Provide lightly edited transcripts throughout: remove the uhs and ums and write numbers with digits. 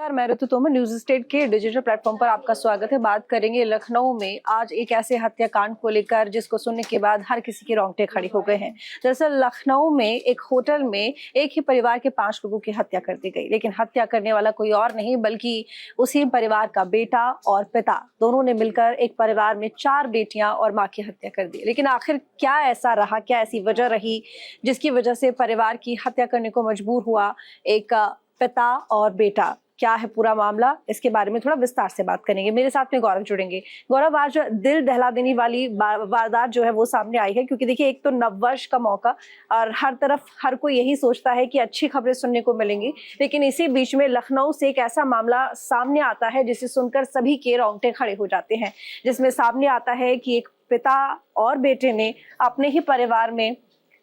नमस्कार, मैं ऋतु Tomar news state के डिजिटल प्लेटफॉर्म पर आपका स्वागत है। बात करेंगे लखनऊ में आज एक ऐसे हत्याकांड को लेकर जिसको सुनने के बाद हर किसी के रोंगटे खड़े हो गए हैं। दरअसल लखनऊ में एक होटल में एक ही परिवार के 5 लोगों की हत्या कर दी गई, लेकिन हत्या करने वाला कोई और नहीं बल्कि उसी परिवार का बेटा और पिता, दोनों ने मिलकर एक परिवार में 4 बेटियां और माँ की हत्या कर दी। लेकिन आखिर क्या ऐसा रहा, क्या ऐसी वजह रही जिसकी वजह से परिवार की हत्या करने को मजबूर हुआ एक पिता और बेटा? क्या है पूरा मामला, इसके बारे में थोड़ा विस्तार से बात करेंगे। मेरे साथ में गौरव जुड़ेंगे। गौरव, आज दिल दहला देने वाली वारदात जो है वो सामने आई है, क्योंकि देखिए एक तो नववर्ष का मौका और हर तरफ हर कोई यही सोचता है कि अच्छी खबरें सुनने को मिलेंगी, लेकिन इसी बीच में लखनऊ से एक ऐसा मामला सामने आता है जिसे सुनकर सभी के रोंगटे खड़े हो जाते हैं, जिसमें सामने आता है कि एक पिता और बेटे ने अपने ही परिवार में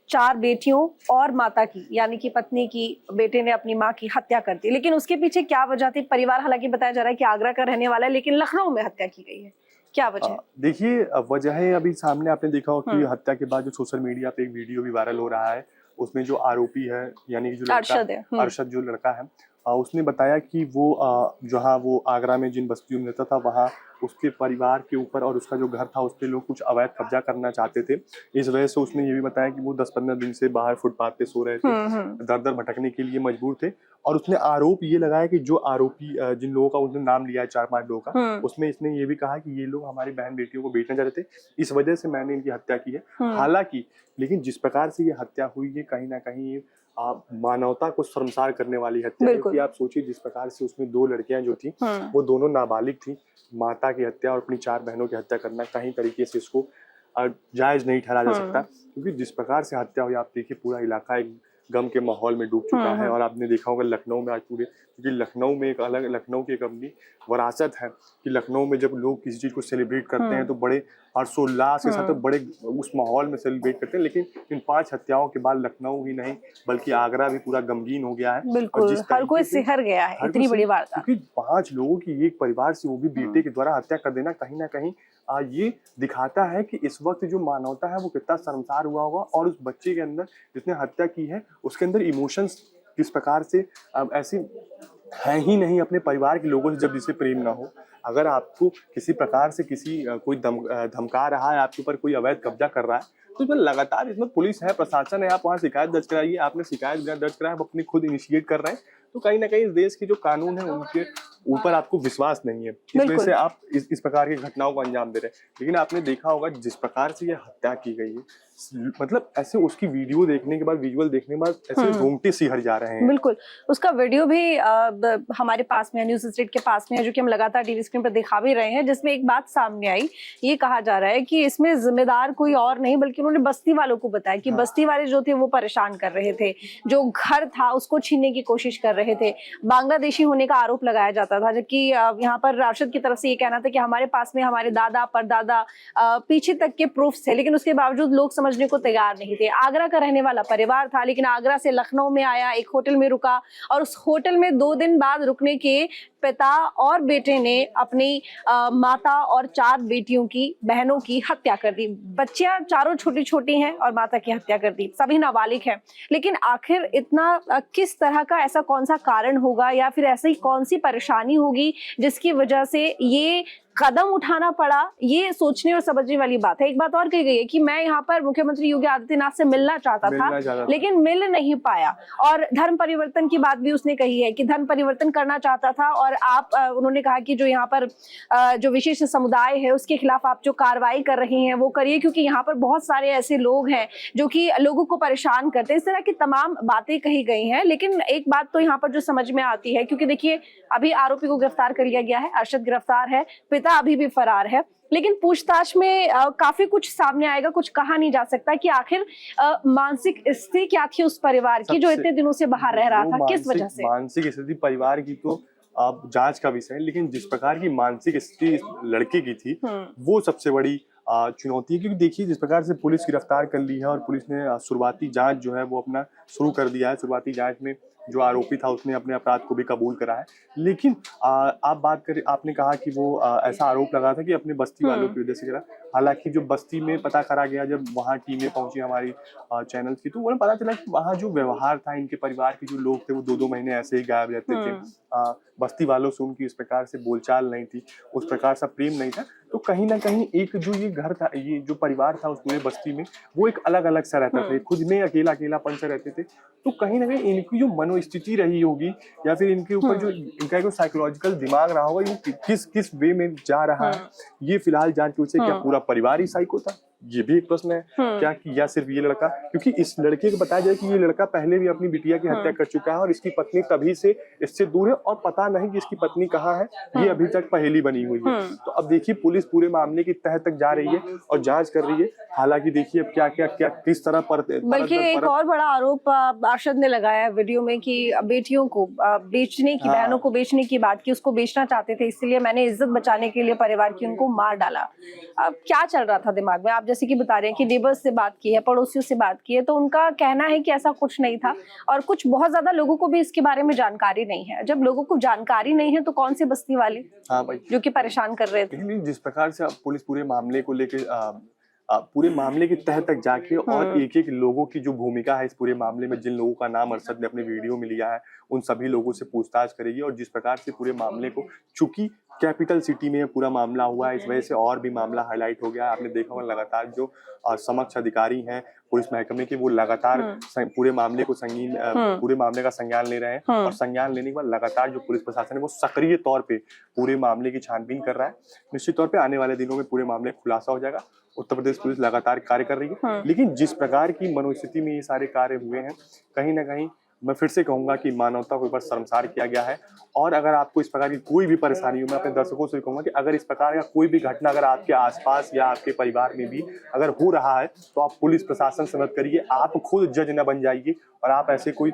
4 बेटियों और माता की, यानी कि पत्नी की, बेटे ने अपनी मां की हत्या कर दी। लेकिन उसके पीछे क्या वजह थी? परिवार हालांकि बताया जा रहा है कि आगरा का रहने वाला है, लेकिन लखनऊ में हत्या की गई है, क्या वजह है? देखिए, वजह अभी सामने आपने देखा हो कि हत्या के बाद जो सोशल मीडिया पे एक वीडियो भी वायरल हो रहा है, उसमें जो आरोपी है यानी कि जो लड़का अरशद जो लड़का है, उसने बताया कि वो जहाँ वो आगरा में जिन बस्तियों में रहता था वहाँ उसके परिवार के ऊपर और उसका जो घर था उस पे लोग कुछ अवैध कब्जा करना चाहते थे। इस वजह से उसने ये भी बताया कि वो 10-15 दिन से बाहर फुटपाथ पे सो रहे थे, दर दर भटकने के लिए मजबूर थे। और उसने आरोप ये लगाया कि जो आरोपी जिन लोगों का उसने नाम लिया है 4-5 लोगों का, उसमें इसने ये भी कहा कि ये लोग हमारी बहन बेटियों को बेचना चाहते थे, इस वजह से मैंने इनकी हत्या की है। हालांकि लेकिन जिस प्रकार से ये हत्या हुई है कहीं ना कहीं मानवता को शर्मसार करने वाली हत्या है। कि आप सोचिए जिस प्रकार से उसमें 2 लड़कियां जो थी वो दोनों नाबालिग थी, माता की हत्या और अपनी 4 बहनों की हत्या करना कहीं तरीके से इसको जायज नहीं ठहरा जा सकता, क्योंकि जिस प्रकार से हत्या हुई आप देखिए पूरा इलाका एक गम के माहौल में डूब चुका है। और आपने देखा होगा लखनऊ में आज पूरे, क्योंकि लखनऊ में एक अलग लखनऊ की एक अपनी विरासत है कि लखनऊ में जब लोग किसी चीज को सेलिब्रेट करते हैं तो बड़े हर्षोल्लास के साथ बड़े उस माहौल में सेलिब्रेट करते हैं। लेकिन इन 5 हत्याओं के बाद लखनऊ ही नहीं बल्कि आगरा भी पूरा गमगीन हो गया है। बिल्कुल, हर कोई सिहर गया है, इतनी बड़ी वारदात। क्योंकि 5 लोगों की एक परिवार से वो भी बेटे के द्वारा हत्या कर देना कहीं ना कहीं ये दिखाता है कि इस वक्त जो मानवता है वो कितना शर्मसार हुआ होगा। और उस बच्चे के अंदर जिसने हत्या की है उसके अंदर इमोशंस किस प्रकार से ऐसे है ही नहीं अपने परिवार के लोगों से जब जिसे प्रेम ना हो। अगर आपको किसी प्रकार से किसी कोई धमका रहा है, आपके ऊपर कोई अवैध कब्जा कर रहा है, तो इसमें लगातार इसमें पुलिस है, प्रशासन है, आप वहाँ शिकायत दर्ज कराइए। आपने शिकायत दर्ज कराया, आप अपनी खुद इनिशिएट कर रहे हैं, तो कहीं ना कहीं इस देश के जो कानून है उनके ऊपर आपको विश्वास नहीं है, इस वजह से आप इस प्रकार की घटनाओं को अंजाम दे रहे हैं। लेकिन आपने देखा होगा जिस प्रकार से ये हत्या की गई है, मतलब ऐसे उसकी वीडियो देखने के बाद, विजुअल देखने के बाद ऐसे रोंगटे सिहर जा रहे हैं। बिल्कुल, उसका वीडियो भी हमारे पास में, न्यूज स्टेट के पास में है, जो कि हम लगातार टीवी स्क्रीन पर दिखा भी रहे हैं, जिसमें एक बात सामने आई। ये कहा जा रहा है कि इसमें जिम्मेदार कोई और नहीं बल्कि उन्होंने बस्ती वालों को बताया कि बस्ती वाले जो थे वो परेशान कर रहे थे, जो घर था उसको छीनने की कोशिश कर रहे थे, बांग्लादेशी होने का आरोप लगाया जाता था। जबकि यहाँ पर राशिद की तरफ से ये कहना था कि हमारे पास में हमारे दादा परदादा पीछे तक के प्रूफ थे, लेकिन उसके बावजूद लोग समझने को तैयार नहीं थे। आगरा का रहने वाला परिवार था, लेकिन आगरा से लखनऊ में आया, एक होटल में रुका और उस होटल में 2 दिन बाद रुकने के पिता और बेटे ने अपनी माता और 4 बेटियों की, बहनों की हत्या कर दी। बच्चियां चारों छोटी छोटी हैं और माता की हत्या कर दी, सभी नाबालिग हैं। लेकिन आखिर इतना किस तरह का, ऐसा कौन सा कारण होगा या फिर ऐसी कौन सी परेशानी होगी जिसकी वजह से ये कदम उठाना पड़ा? ये सोचने और समझने वाली बात है। एक बात और कही गई है कि मैं यहाँ पर मुख्यमंत्री योगी आदित्यनाथ से मिलना चाहता था लेकिन मिल नहीं पाया। और धर्म परिवर्तन की बात भी उसने कही है कि धर्म परिवर्तन करना चाहता था और आप उन्होंने कहा कि जो यहाँ पर जो विशेष समुदाय है उसके खिलाफ आप जो कार्रवाई कर रही हैं वो करिए, क्योंकि यहाँ पर बहुत सारे ऐसे लोग हैं जो कि लोगों को परेशान करते हैं। इस तरह की तमाम बातें कही गई हैं। लेकिन एक बात तो यहाँ पर जो समझ में आती है, क्योंकि देखिए अभी आरोपी को गिरफ्तार कर लिया गया है, अरशद गिरफ्तार है, पिता अभी भी फरार है, लेकिन पूछताछ में काफी कुछ सामने आएगा। कुछ कहा नहीं जा सकता कि आखिर मानसिक स्थिति क्या थी उस परिवार की जो इतने दिनों से बाहर रह रहा था, किस वजह से? मानसिक स्थिति परिवार की तो आप जांच का विषय है, लेकिन जिस प्रकार की मानसिक स्थिति लड़के की थी वो सबसे बड़ी चुनौती है। क्योंकि देखिए जिस प्रकार से पुलिस गिरफ्तार कर ली है और पुलिस ने शुरुआती जांच जो है वो अपना शुरू कर दिया है। शुरुआती जांच में जो आरोपी था उसने अपने अपराध को भी कबूल करा है। लेकिन आप बात करें, आपने कहा कि वो ऐसा आरोप लगा था कि अपने बस्ती वालों की वजह से करा। हालांकि जो बस्ती में पता करा गया, जब वहाँ टीमें पहुंची हमारी चैनल की, तो उन्हें पता चला कि वहाँ जो व्यवहार था, इनके परिवार के जो लोग थे वो 2-2 महीने ऐसे ही गायब रहते थे। बस्ती वालों से उनकी इस प्रकार से बोलचाल नहीं थी, उस प्रकार सा प्रेम नहीं था। तो कहीं ना कहीं एक जो ये घर था, ये जो परिवार था उस पूरे बस्ती में, वो एक अलग अलग सा रहता था, खुद में अकेला अकेलापन से रहते थे। तो कहीं ना कहीं इनकी जो मनोस्थिति रही होगी, या फिर इनके ऊपर जो इनका जो साइकोलॉजिकल दिमाग रहा होगा, ये किस किस वे में जा रहा है, ये फिलहाल जांच के विषय। क्या पूरा परिवार ही साइको था, ये भी एक प्रश्न है। क्या कि या सिर्फ ये लड़का, क्योंकि इस लड़के को बताया जाए कि ये लड़का पहले भी अपनी बिटिया की हत्या कर चुका है और इसकी पत्नी तभी से इससे दूर है, और पता नहीं कि इसकी पत्नी कहाँ है, ये अभी तक पहेली बनी हुई है। तो अब देखिए पुलिस पूरे मामले की तह तक जा रही है और जांच कर रही है। हालांकि देखिए अब क्या क्या क्या किस तरह पर, बल्कि एक और बड़ा आरोप अरशद ने लगाया वीडियो में कि बेटियों को बेचने की, बहनों को बेचने की बात की, उसको बेचना चाहते थे, इसलिए मैंने इज्जत बचाने के लिए परिवार की उनको मार डाला। अब क्या चल रहा था दिमाग में? आप जैसे कि बता रहे हैं कि नेबर्स से बात की है, पड़ोसियों से बात की है, तो उनका कहना है कि ऐसा कुछ नहीं था, और कुछ बहुत ज्यादा लोगों को भी इसके बारे में जानकारी नहीं है। जब लोगों को जानकारी नहीं है तो कौन से बस्ती वाले जो कि परेशान कर रहे थे। जिस प्रकार से पुलिस पूरे मामले को लेकर पूरे मामले की तह तक जाके और एक एक लोगों की जो भूमिका है इस पूरे मामले में, जिन लोगों का नाम अरशद ने अपने वीडियो में लिया है, उन सभी लोगों से पूछताछ करेगी। और जिस प्रकार से पूरे मामले को, चूंकि कैपिटल सिटी में पूरा मामला हुआ है, इस वजह से और भी मामला हाईलाइट हो गया है। आपने देखा होगा लगातार जो समक्ष अधिकारी हैं पुलिस महकमे के, वो लगातार पूरे मामले को पूरे मामले का संज्ञान ले रहे हैं, और संज्ञान लेने के बाद लगातार जो पुलिस प्रशासन है वो सक्रिय तौर पे पूरे मामले की छानबीन कर रहा है। निश्चित तौर पे आने वाले दिनों में पूरे मामले खुलासा हो जाएगा। उत्तर प्रदेश पुलिस लगातार कार्य कर रही है, लेकिन जिस प्रकार की मनोस्थिति में ये सारे कार्य हुए हैं, कहीं ना कहीं मैं फिर से कहूंगा कि मानवता को एक बार शर्मसार किया गया है। और अगर आपको इस प्रकार की कोई भी परेशानी हो, मैं अपने दर्शकों से कहूंगा कि अगर इस प्रकार का कोई भी घटना अगर आपके आसपास या आपके परिवार में भी अगर हो रहा है, तो आप पुलिस प्रशासन से मदद करिए। आप खुद जज न बन जाइए, और आप ऐसे कोई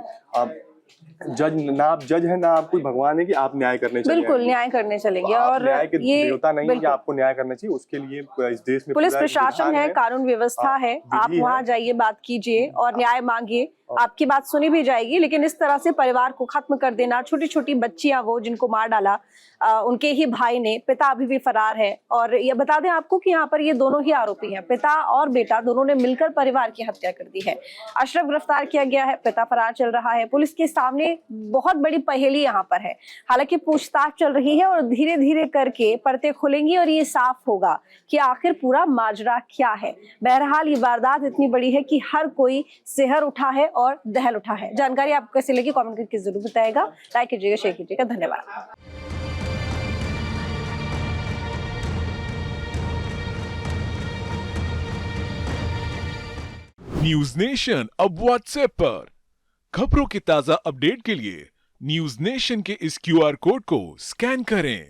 जज ना, आप जज है ना आप कोई भगवान है कि आप न्याय करने चलेंगे। बिल्कुल न्याय करने चलेंगे, और न्याय के देवता नहीं है कि आपको न्याय करना चाहिए। उसके लिए इस देश में पुलिस प्रशासन है, कानून व्यवस्था है, आप वहाँ जाइए, बात कीजिए और न्याय मांगिए, आपकी बात सुनी भी जाएगी। लेकिन इस तरह से परिवार को खत्म कर देना, छोटी छोटी बच्चियां वो जिनको मार डाला उनके ही भाई ने, पिता अभी भी फरार है। और ये बता दें आपको कि यहाँ पर ये दोनों ही आरोपी हैं, पिता और बेटा, दोनों ने मिलकर परिवार की हत्या कर दी है। अशरफ गिरफ्तार किया गया है, पिता फरार चल रहा है। पुलिस के सामने बहुत बड़ी पहेली यहाँ पर है। हालांकि पूछताछ चल रही है और धीरे धीरे करके परतें खुलेंगी और ये साफ होगा कि आखिर पूरा माजरा क्या है। बहरहाल ये वारदात इतनी बड़ी है कि हर कोई सिहर उठा है और दहल उठा है। जानकारी आपको कैसे लगी कमेंट करके जरूर बताएगा, लाइक कीजिएगा, शेयर कीजिएगा। धन्यवाद। न्यूज नेशन अब व्हाट्सएप पर खबरों के ताजा अपडेट के लिए न्यूज नेशन के इस QR कोड को स्कैन करें